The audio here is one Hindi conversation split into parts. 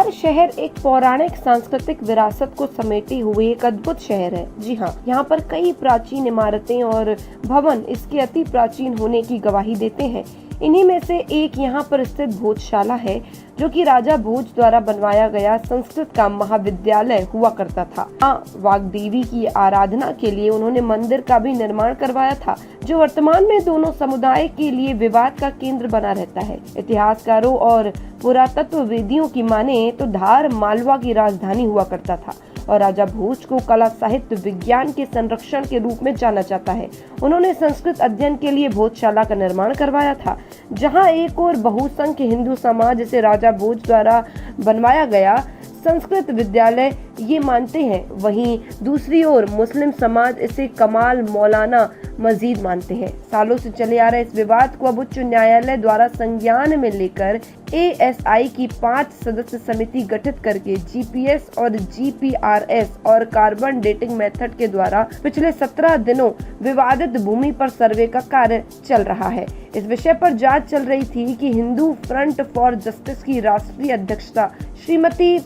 हमारा शहर एक पौराणिक सांस्कृतिक विरासत को समेटे हुए एक अद्भुत शहर है। जी हाँ, यहाँ पर कई प्राचीन इमारतें और भवन इसके अति प्राचीन होने की गवाही देते हैं। इन्हीं में से एक यहाँ पर स्थित भोजशाला है, जो कि राजा भोज द्वारा बनवाया गया संस्कृत का महाविद्यालय हुआ करता था। वाग्देवी की आराधना के लिए उन्होंने मंदिर का भी निर्माण करवाया था, जो वर्तमान में दोनों समुदाय के लिए विवाद का केंद्र बना रहता है। इतिहासकारों और पुरातत्ववेदियों की माने तो धार मालवा की राजधानी हुआ करता था और राजा भोज को कला साहित्य विज्ञान के संरक्षण के रूप में जाना जाता है। उन्होंने संस्कृत अध्ययन के लिए भोजशाला का निर्माण करवाया था, जहां एक और बहुसंख्य हिंदू समाज इसे राजा भोज द्वारा बनवाया गया संस्कृत विद्यालय ये मानते हैं, वहीं दूसरी ओर मुस्लिम समाज इसे कमाल मौलाना मस्जिद मानते हैं। सालों से चले आ रहे इस विवाद को अब उच्च न्यायालय द्वारा संज्ञान में लेकर ASI की 5 सदस्य समिति गठित करके GPS और GPRS और कार्बन डेटिंग मेथड के द्वारा पिछले 17 दिनों विवादित भूमि पर सर्वे का कार्य चल रहा है। इस विषय पर जांच चल रही थी कि हिंदू फ्रंट फॉर जस्टिस की राष्ट्रीय अध्यक्षता श्रीमती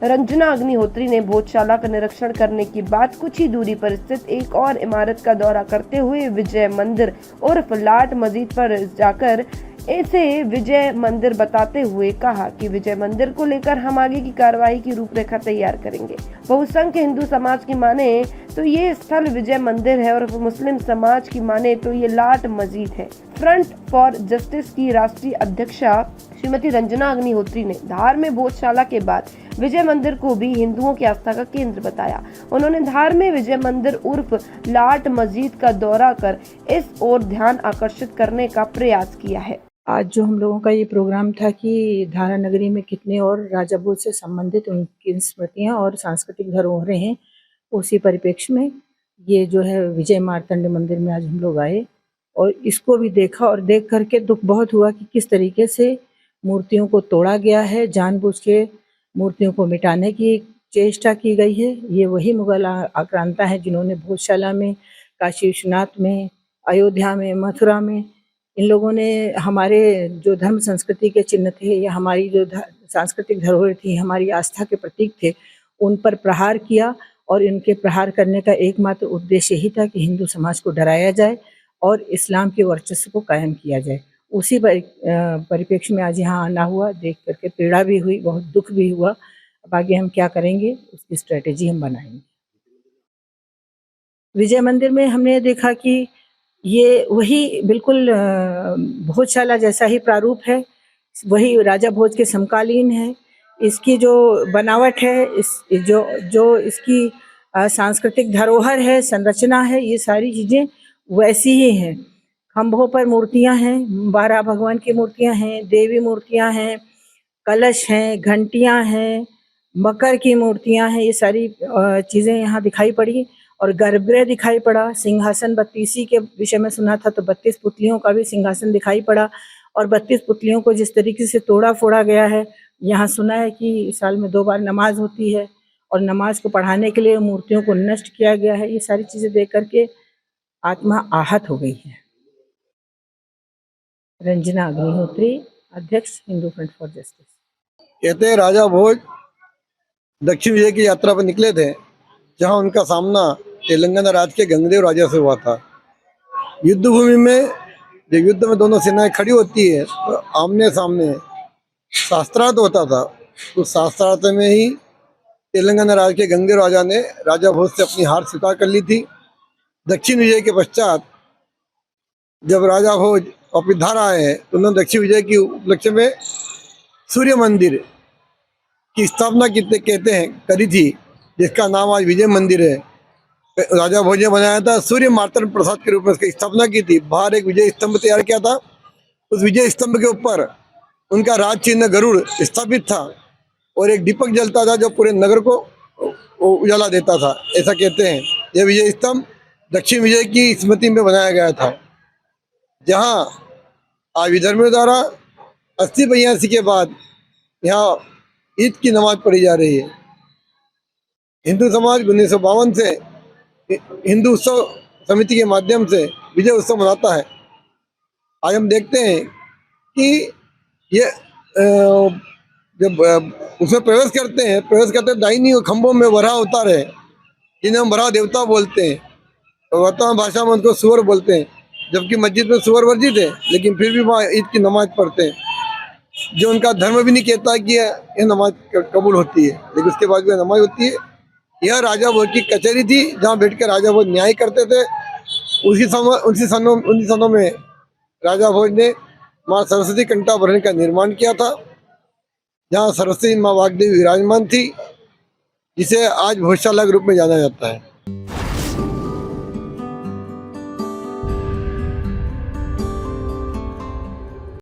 रंजना अग्निहोत्री ने भोजशाला का निरीक्षण करने के बाद कुछ ही दूरी पर स्थित एक और इमारत का दौरा करते हुए विजय मंदिर उर्फ लाट मस्जिद पर जाकर इसे विजय मंदिर बताते हुए कहा कि विजय मंदिर को लेकर हम आगे की कार्रवाई की रूपरेखा तैयार करेंगे। बहुसंख्य हिंदू समाज की माने तो ये स्थल विजय मंदिर है और मुस्लिम समाज की माने तो ये लाट मस्जिद है। फ्रंट फॉर जस्टिस की राष्ट्रीय अध्यक्षा श्रीमती रंजना अग्निहोत्री ने धार में भोजशाला के बाद विजय मंदिर को भी हिंदुओं की आस्था का केंद्र बताया। उन्होंने धार में विजय मंदिर उर्फ लाट मस्जिद का दौरा कर इस ओर ध्यान आकर्षित करने का प्रयास किया है। आज जो हम लोगों का ये प्रोग्राम था कि धारा नगरी में कितने और राजा भोज से संबंधित उनकी स्मृतियाँ और सांस्कृतिक धरोहरें हैं, उसी परिप्रेक्ष्य में ये जो है विजय मार्तंड मंदिर में आज हम लोग आए और इसको भी देखा और देख करके दुख बहुत हुआ कि किस तरीके से मूर्तियों को तोड़ा गया है, जानबूझ के मूर्तियों को मिटाने की चेष्टा की गई है। ये वही मुगल आक्रांता है जिन्होंने भोजशाला में, काशी विश्वनाथ में, अयोध्या में, मथुरा में इन लोगों ने हमारे जो धर्म संस्कृति के चिन्ह थे या हमारी जो सांस्कृतिक धरोहर थी, हमारी आस्था के प्रतीक थे, उन पर प्रहार किया और इनके प्रहार करने का एकमात्र उद्देश्य यही था कि हिंदू समाज को डराया जाए और इस्लाम के वर्चस्व को कायम किया जाए। उसी परिप्रेक्ष्य में आज यहाँ आना हुआ, देख करके पीड़ा भी हुई, बहुत दुख भी हुआ। अब आगे हम क्या करेंगे उसकी स्ट्रेटेजी हम बनाएंगे। विजय मंदिर में हमने देखा कि ये वही बिल्कुल भोजशाला जैसा ही प्रारूप है, वही राजा भोज के समकालीन है। इसकी जो बनावट है, जो इसकी सांस्कृतिक धरोहर है, संरचना है, ये सारी चीज़ें वैसी ही हैं। खंभों पर मूर्तियां हैं, 12 भगवान की मूर्तियां हैं, देवी मूर्तियां हैं, कलश हैं, घंटियां हैं, मकर की मूर्तियां हैं, ये सारी चीज़ें यहाँ दिखाई पड़ी और गर्भगृह दिखाई पड़ा। सिंहासन 32 के विषय में सुना था तो 32 पुतलियों का भी सिंहासन दिखाई पड़ा और 32 पुतलियों को जिस तरीके से तोड़ा फोड़ा गया है, यहाँ सुना है कि साल में 2 बार नमाज होती है और नमाज को पढ़ाने के लिए मूर्तियों को नष्ट किया गया है। ये सारी चीज़ें देख करके आत्मा आहत हो गई है। रंजना अग्निहोत्री, अध्यक्ष हिंदू फ्रंट फॉर जस्टिस। कहते हैं राजा भोज दक्षिण विजय की यात्रा पर निकले थे, जहां उनका सामना तेलंगाना राज्य के गंगदेव राजा से हुआ था। युद्ध भूमि में जब युद्ध में दोनों सेनाएं खड़ी होती है तो आमने सामने शास्त्रार्थ होता था। उस शास्त्रार्थ में ही तेलंगाना राज्य के गंगदेव राजा ने राजा भोज से अपनी हार स्वीकार कर ली थी। दक्षिण विजय के पश्चात जब राजा भोज वापिस धार आए हैं तो उन्होंने दक्षिण विजय की उपलक्ष्य में सूर्य मंदिर की स्थापना कहते हैं करी थी, जिसका नाम आज विजय मंदिर है। राजा भोज ने बनाया था, सूर्य मार्तंड प्रसाद के रूप में उसकी स्थापना की थी। बाहर एक विजय स्तंभ तैयार किया था, उस विजय स्तंभ के ऊपर उनका राज चिन्ह गरुड़ स्थापित था और एक दीपक जलता था जो पूरे नगर को उजाला देता था। ऐसा कहते हैं यह विजय स्तंभ दक्षिण विजय की स्मृति में बनाया गया था, जहाँ आज विधर्मियों द्वारा 80-82 के बाद यहाँ ईद की नमाज पढ़ी जा रही है। हिंदू समाज 1952 से हिंदू उत्सव समिति के माध्यम से विजय उत्सव मनाता है। आज हम देखते हैं कि ये जब उसमें प्रवेश करते दाहिनी खंभों में वरा उतार है, जिन्हें हम वरा देवता बोलते हैं, और वर्तमान भाषा में उनको सुअर बोलते हैं। जबकि मस्जिद में सुअर वर्जित है, लेकिन फिर भी वहाँ ईद की नमाज पढ़ते हैं। जो उनका धर्म भी नहीं कहता कि ये नमाज कबूल होती है, लेकिन उसके बाद भी नमाज होती है। यह राजा भोज की कचहरी थी, जहाँ बैठकर राजा भोज न्याय करते थे। उसी सनों में राजा भोज ने माँ सरस्वती कंठाभरणी का निर्माण किया था, जहाँ सरस्वती माँ वाग्देवी विराजमान थी, जिसे आज भोजशाला के रूप में जाना जाता है।